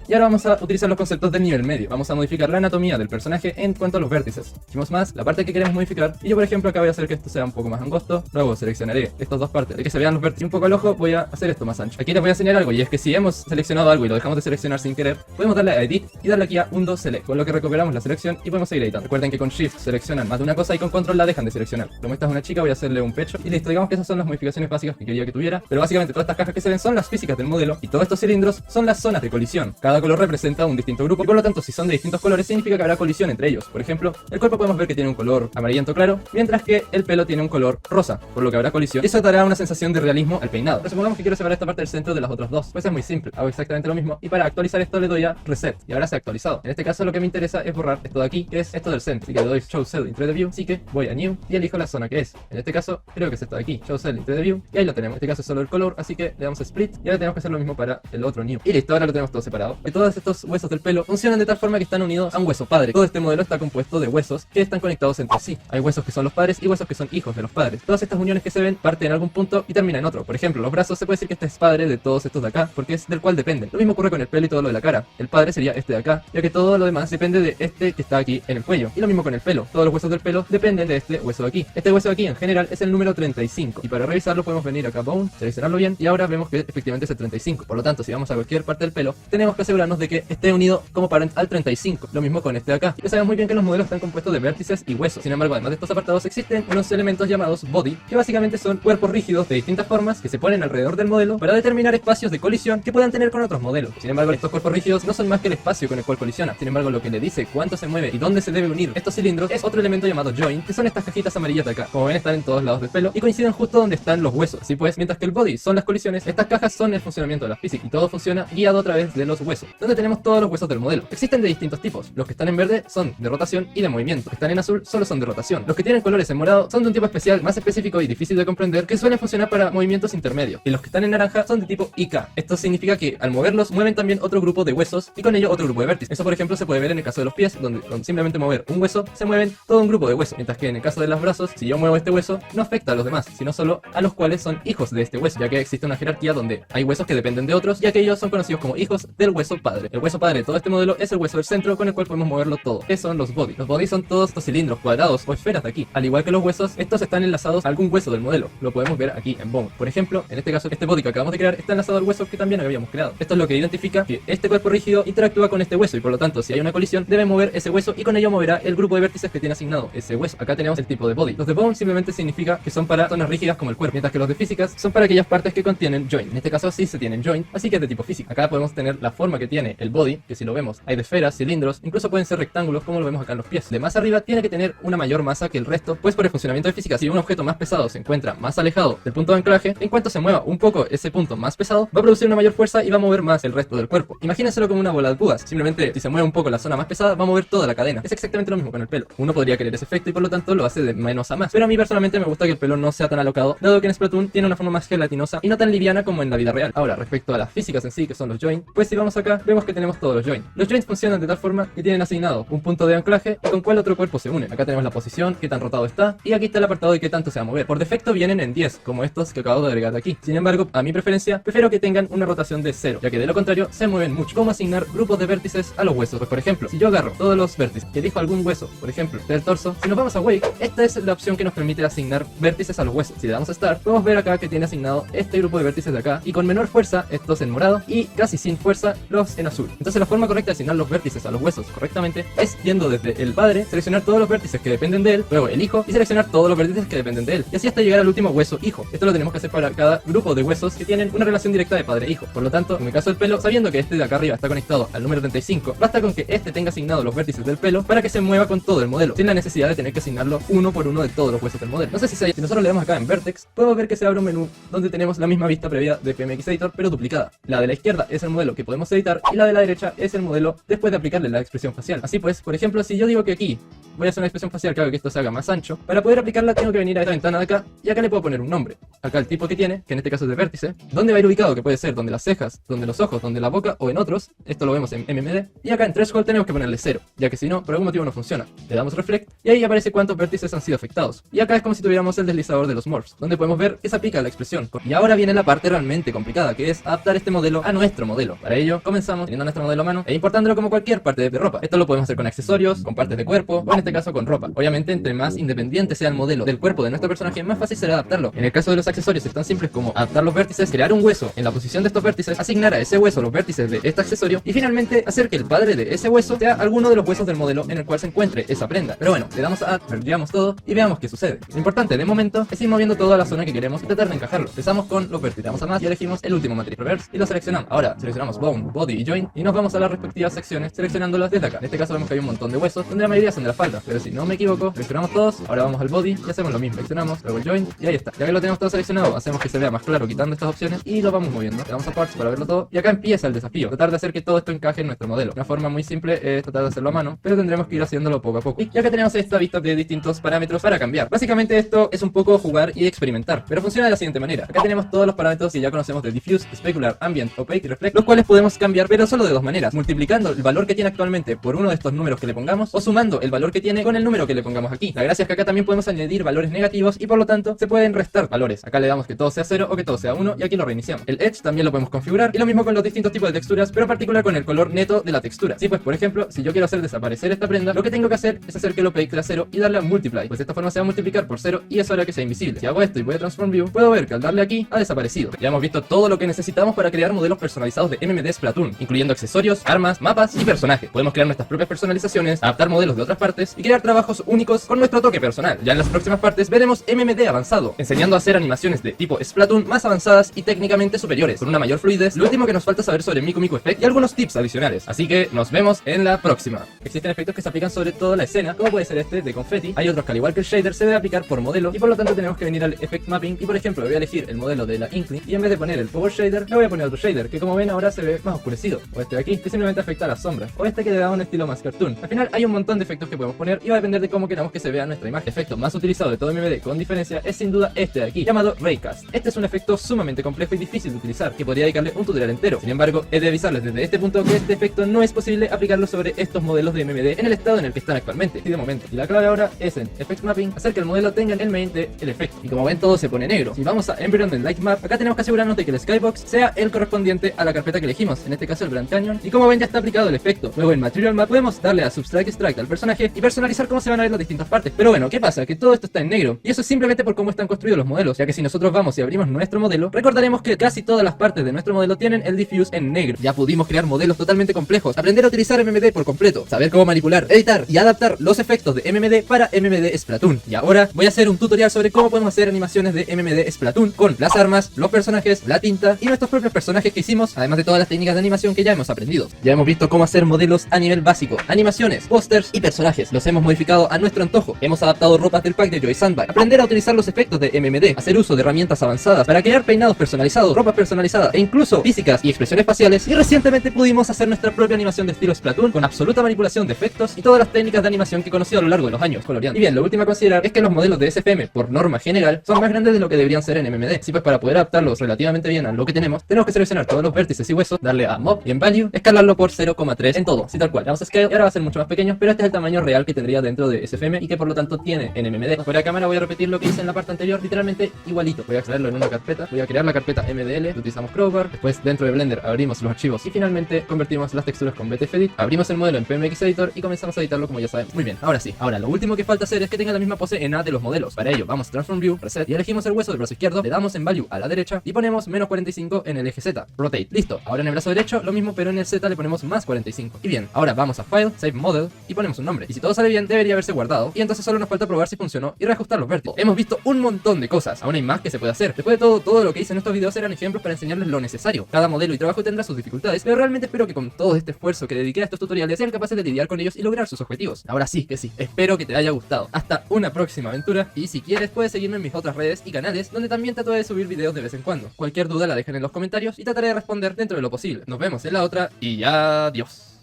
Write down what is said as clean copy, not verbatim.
Y ahora vamos a utilizar los conceptos del nivel medio. Vamos a modificar la anatomía del personaje en cuanto a los vértices. Hicimos más la parte que queremos modificar. Y yo, por ejemplo, acá voy a hacer que esto sea un poco más angosto. Luego seleccionaré estas dos partes de que se vean los vértices un poco al ojo. Voy a hacer esto más ancho. Aquí les voy a enseñar algo, y es que si hemos seleccionado algo y lo dejamos de seleccionar sin querer, podemos darle a Edit y darle aquí a Undo Select, con lo que recuperamos la selección y podemos seguir editando. Recuerden que con Shift seleccionan más de una cosa y con Control la dejan de seleccionar. Como esta es una chica, voy a hacerle un pecho y listo. Digamos que esas son las modificaciones básicas que quería que tuviera. Pero básicamente todas estas cajas que se ven son las físicas del modelo y todos estos cilindros son las zonas de colisión. Cada color representa un distinto grupo y por lo tanto si son de distintos colores significa que habrá colisión entre ellos. Por ejemplo, el cuerpo podemos ver que tiene un color amarillento claro, mientras que el pelo tiene un color rosa, por lo que habrá colisión. Eso dará una sensación de realismo al peinado. Pero supongamos que quiero separar esta parte del centro de las otras dos. Pues es muy simple, hago exactamente lo mismo y para actualizar esto le doy a Reset y ahora se ha actualizado. En este caso lo que me interesa es borrar esto de aquí, que es esto del centro. Así que le doy Show Cell in 3D View, así que voy a New y elijo la zona que es. En este caso creo que es esto de aquí, Show Cell in 3D View, y ahí lo tenemos. En este caso es solo el color, así que le damos a Split y ahora tenemos que hacer lo mismo para el otro New. Y listo, ahora lo tenemos todo separado. Y todos estos huesos del pelo funcionan de tal forma que están unidos a un hueso padre. Todo este modelo está compuesto de huesos que están conectados entre sí. Hay huesos que son los padres y huesos que son hijos de los padres. Todas estas uniones que se ven parten en algún punto y terminan en otro. Por ejemplo, los brazos se puede decir que este es padre de todos estos de acá, porque es del cual dependen. Lo mismo ocurre con el pelo y todo lo de la cara. El padre sería este de acá, ya que todo lo demás depende de este que está aquí en el cuello. Y lo mismo con el pelo. Todos los huesos del pelo dependen de este hueso de aquí. Este hueso de aquí en general es el número 35. Y para revisarlo podemos venir acá a Bone, seleccionarlo bien y ahora vemos que efectivamente es el 35. Por lo tanto, si vamos a cualquier parte del pelo, tenemos que asegurarnos de que esté unido como parent al 35. Lo mismo con este de acá. Ya sabemos muy bien que los modelos están compuestos de vértices y huesos. Sin embargo, además de estos apartados existen unos elementos llamados body, que básicamente son cuerpos rígidos de distintas formas que se ponen alrededor del modelo para determinar espacios de colisión que puedan tener con otros modelos. Sin embargo, estos cuerpos rígidos no son más que el espacio con el cual colisiona. Sin embargo, lo que le dice cuánto se mueve y dónde se debe unir estos cilindros es otro elemento llamado joint, que son estas cajitas amarillas de acá. Como ven, están en todos lados del pelo y coinciden justo donde están los huesos. Así pues, mientras que el body son las colisiones, estas cajas son el funcionamiento de la física y todo funciona guiado a través de los huesos, donde tenemos todos los huesos del modelo. Existen de distintos tipos. Los que están en verde son de rotación y de movimiento. Los que están en azul solo son de rotación. Los que tienen colores en morado son de un tipo especial, más específico y difícil de comprender, que suelen funcionar para movimientos intermedios. Y los que están en naranja son de tipo IK. Esto significa que al moverlos mueven también otro grupo de huesos y con ello otro grupo de vértices. Eso por ejemplo se puede ver en el caso de los pies, donde con simplemente mover un hueso se mueven todo un grupo de huesos. Mientras que en el caso de los brazos, si yo muevo este hueso, no afecta a los demás, sino solo a los cuales son hijos de este hueso, ya que existe una jerarquía donde hay huesos que dependen de otros y aquellos son conocidos como hijos del hueso padre. El hueso padre de todo este modelo es el hueso del centro con el cual podemos moverlo todo. ¿Qué son los body? Los body son todos estos cilindros cuadrados o esferas de aquí. Al igual que los huesos, estos están enlazados a algún hueso del modelo. Lo podemos ver aquí en Bone. Por ejemplo, en este caso, este body que acabamos de crear está enlazado al hueso que también habíamos creado. Esto es lo que identifica que este cuerpo rígido interactúa con este hueso y por lo tanto, si hay una colisión, debe mover ese hueso y con ello moverá el grupo de vértices que tiene asignado ese hueso. Acá tenemos el tipo de body. Los de Bone simplemente significa que son para zonas rígidas como el cuerpo, mientras que los de físicas son para aquellas partes que contienen joint. En este caso sí se tienen joint, así que es de tipo física. Acá podemos tener la forma que tiene el body, que si lo vemos hay de esferas, cilindros, incluso pueden ser rectángulos como lo vemos acá en los pies. De más arriba tiene que tener una mayor masa que el resto, pues por el funcionamiento de física, si un objeto más pesado se encuentra más alejado del punto de anclaje, en cuanto se mueva un poco ese punto más pesado, va a producir una mayor fuerza y va a mover más el resto del cuerpo. Imagínenselo como una bola de púas. Simplemente si se mueve un poco la zona más pesada, va a mover toda la cadena. Es exactamente lo mismo con el pelo. Uno podría querer ese efecto y por lo tanto lo hace de menos a más. Pero a mí personalmente me gusta que el pelo no sea tan alocado, dado que en Splatoon tiene una forma más gelatinosa y no tan liviana como en la vida real. Ahora, respecto a las físicas en sí, que son los joints, pues si vamos acá, vemos que tenemos todos los joints. Los joints funcionan de tal forma que tienen asignado un punto de anclaje y con cuál otro cuerpo se une. Acá tenemos la posición, qué tan rotado está, y aquí está el apartado de qué tanto se va a mover. Por defecto vienen en 10, como estos que acabo de agregar aquí. Sin embargo, a mi preferencia, prefiero que tengan una rotación de 0, ya que de lo contrario se mueven mucho. ¿Cómo asignar grupos de vértices a los huesos? Pues por ejemplo, si yo agarro todos los vértices y elijo algún hueso, por ejemplo, del torso, si nos vamos a Wake, esta es la opción que nos permite asignar vértices a los huesos. Si le damos a Start, podemos ver acá que tiene asignado este grupo de vértices de acá, y con menor fuerza estos en morado, y casi sin fuerza los en azul. Entonces la forma correcta de asignar los vértices a los huesos correctamente es yendo desde el padre, seleccionar todos los vértices que dependen de él, luego el hijo, y seleccionar todos los vértices que dependen de él, y así hasta llegar al último hueso hijo. Esto lo tenemos que hacer para cada grupo de huesos que tienen una relación directa de padre e hijo. Por lo tanto, en mi caso del pelo, sabiendo que este de acá arriba está conectado al número 35, basta con que este tenga asignados los vértices del pelo para que se mueva con todo el modelo, sin la necesidad de tener que asignarlo uno por uno de todos los huesos del modelo. No sé si nosotros le damos acá en Vertex, podemos ver que se abre un menú donde tenemos la misma vista previa de PMX Editor, pero duplicada. La de la izquierda es el modelo que podemos editar y la de la derecha es el modelo después de aplicarle la expresión facial. Así pues, por ejemplo, si yo digo que aquí voy a hacer una expresión facial que haga que esto se haga más ancho, para poder aplicarla tengo que venir a esta ventana de acá y acá le puedo poner un nombre. Acá el tipo que tiene, que en este caso es de vértice, dónde va a ir ubicado, que puede ser donde las cejas, donde los ojos, donde la boca o en otros. Esto lo vemos en MMD. Y acá en Threshold tenemos que ponerle 0, ya que si no, por algún motivo no funciona. Le damos Reflect y ahí aparece cuántos vértices han sido afectados. Y acá es como si tuviéramos el deslizador de los morphs, donde podemos ver que se aplica la expresión. Y ahora viene la parte realmente complicada, que es adaptar este modelo a nuestro modelo. Para ello, comenzamos teniendo nuestro modelo a mano e importándolo como cualquier parte de ropa. Esto lo podemos hacer con accesorios, con partes de cuerpo o en este caso con ropa. Obviamente entre más independiente sea el modelo del cuerpo de nuestro personaje, más fácil será adaptarlo. En el caso de los accesorios es tan simples como adaptar los vértices, crear un hueso en la posición de estos vértices, asignar a ese hueso los vértices de este accesorio y finalmente hacer que el padre de ese hueso sea alguno de los huesos del modelo en el cual se encuentre esa prenda. Pero bueno, le damos a add, mergeamos todo y veamos qué sucede. Lo importante de momento es ir moviendo toda la zona que queremos y tratar de encajarlo. Empezamos con los vértices, damos a más y elegimos el último matriz reverse y lo seleccionamos. Ahora seleccionamos bone, body y joint y nos vamos a las respectivas secciones seleccionándolas desde acá. En este caso vemos que hay un montón de huesos donde la mayoría son de la espalda, pero si no me equivoco, seleccionamos todos. Ahora vamos al body y hacemos lo mismo, seleccionamos, luego el joint y ahí está. Ya que lo tenemos todo seleccionado, hacemos que se vea más claro quitando estas opciones y lo vamos moviendo. Le damos a parts para verlo todo y acá empieza el desafío, tratar de hacer que todo esto encaje en nuestro modelo. Una forma muy simple es tratar de hacerlo a mano, pero tendremos que ir haciéndolo poco a poco. Y ya que tenemos esta vista de distintos parámetros para cambiar. Básicamente esto es un poco jugar y experimentar, pero funciona de la siguiente manera. Acá tenemos todos los parámetros que ya conocemos de Diffuse, Specular, Ambient, Opaque y Reflect, los cuales podemos cambiar, pero solo de dos maneras: multiplicando el valor que tiene actualmente por uno de estos números que le pongamos, o sumando el valor que tiene con el número que le pongamos aquí. La gracia es que acá también podemos añadir valores negativos y por lo tanto se pueden restar valores. Acá le damos que todo sea 0 o que todo sea 1 y aquí lo reiniciamos. El Edge también lo podemos configurar y lo mismo con los distintos tipos de texturas, pero en particular con el color neto de la textura. Sí, pues por ejemplo, si yo quiero hacer desaparecer esta prenda, lo que tengo que hacer es hacer que el Opaque sea 0 y darle a Multiply, pues de esta forma se va a multiplicar por 0 y eso hará que sea invisible. Si hago esto y voy a Transform View, puedo ver que al darle aquí ha desaparecido. Ya hemos visto todo lo que necesitamos para crear modelos personalizados de MMD Splatoon, incluyendo accesorios, armas, mapas y personajes. Podemos crear nuestras propias personalizaciones, adaptar modelos de otras partes y crear trabajos únicos con nuestro toque personal. Ya en las próximas partes veremos MMD avanzado, enseñando a hacer animaciones de tipo Splatoon más avanzadas y técnicamente superiores, con una mayor fluidez. Lo último que nos falta saber sobre Miku Miku Effect y algunos tips adicionales. Así que nos vemos en la próxima. Existen efectos que se aplican sobre toda la escena, como puede ser este de confetti. Hay otros que al igual que el shader se debe aplicar por modelo y por lo tanto tenemos que venir al Effect Mapping y por ejemplo voy a elegir el modelo de la Inkling y en vez de poner el Power Shader le voy a poner otro shader que como ven ahora se ve más oscurecido, o este de aquí que simplemente afecta a las sombras, o este que le da un estilo más cartoon. Al final hay un montón de efectos que podemos poner y va a depender de cómo queramos que se vea nuestra imagen. El efecto más utilizado de todo MMD con diferencia es sin duda este de aquí, llamado Raycast. Este es un efecto sumamente complejo y difícil de utilizar, que podría dedicarle un tutorial entero. Sin embargo, he de avisarles desde este punto que este efecto no es posible aplicarlo sobre estos modelos de MMD en el estado en el que están actualmente y de momento. Y la clave ahora es en Effect Mapping, hacer que el modelo tenga el main de el efecto. Y como ven todo se pone negro. Si vamos a Environment Light Map, acá tenemos que asegurarnos de que el Skybox sea el correspondiente a la carpeta que elegimos, en este caso el Grand Canyon, y como ven ya está aplicado el efecto. Luego en Material Map podemos darle a Subtract Extract al personaje y personalizar cómo se van a ver las distintas partes. Pero bueno, ¿qué pasa? Que todo esto está en negro y eso es simplemente por cómo están construidos los modelos, ya que si nosotros vamos y abrimos nuestro modelo, recordaremos que casi todas las partes de nuestro modelo tienen el diffuse en negro. Ya pudimos crear modelos totalmente complejos, aprender a utilizar MMD por completo, saber cómo manipular, editar y adaptar los efectos de MMD para MMD Splatoon. Y ahora voy a hacer un tutorial sobre cómo podemos hacer animaciones de MMD Splatoon con las armas, los personajes, la tinta y nuestros propios personajes que hicimos, además de todas las técnicas de animación que ya hemos aprendido. Ya hemos visto cómo hacer modelos a nivel básico, animaciones, pósters y personajes. Los hemos modificado a nuestro antojo. Hemos adaptado ropas del pack de Joy Sandbag, aprender a utilizar los efectos de MMD, hacer uso de herramientas avanzadas para crear peinados personalizados, ropas personalizadas e incluso físicas y expresiones faciales. Y recientemente pudimos hacer nuestra propia animación de estilo Splatoon con absoluta manipulación de efectos y todas las técnicas de animación que he conocido a lo largo de los años coloreando. Y bien, lo último a considerar es que los modelos de SFM, por norma general, son más grandes de lo que deberían ser en MMD. Así pues, para poder adaptarlos relativamente bien a lo que tenemos que seleccionar todos los vértices y huesos, darle a Mob y en Value, escalarlo por 0,3 en todo, así tal cual. Le damos a Scale y ahora va a ser mucho más pequeño, pero este es el tamaño real que tendría dentro de SFM y que por lo tanto tiene en MMD. Fuera de cámara voy a repetir lo que hice en la parte anterior, literalmente igualito. Voy a extraerlo en una carpeta, voy a crear la carpeta MDL, utilizamos Crowbar, después dentro de Blender abrimos los archivos y finalmente convertimos las texturas con BTF Edit, abrimos el modelo en PMX Editor y comenzamos a editarlo como ya sabemos. Muy bien, ahora sí. Ahora lo último que falta hacer es que tenga la misma pose en A de los modelos. Para ello vamos a Transform View, Reset y elegimos el hueso del brazo izquierdo, le damos en Value a la derecha y ponemos menos 45 en el eje Z. Rotate. Listo. Ahora en el brazo derecho lo mismo, pero en el Z le ponemos más 45. Y bien, ahora vamos a File, Save Model y ponemos un nombre. Y si todo sale bien, debería haberse guardado. Y entonces solo nos falta probar si funcionó y reajustar los vértices. Hemos visto un montón de cosas. Aún hay más que se puede hacer. Después de todo lo que hice en estos videos eran ejemplos para enseñarles lo necesario. Cada modelo y trabajo tendrá sus dificultades, pero realmente espero que con todo este esfuerzo que dediqué a estos tutoriales sean capaces de lidiar con ellos y lograr sus objetivos. Ahora sí que sí. Espero que te haya gustado. Hasta una próxima aventura. Y si quieres puedes seguirme en mis otras redes y canales, donde también trato de subir videos de vez en cuando. Cualquier duda la dejen en los comentarios y trataré de responder dentro de lo posible. Nos vemos en la otra y adiós.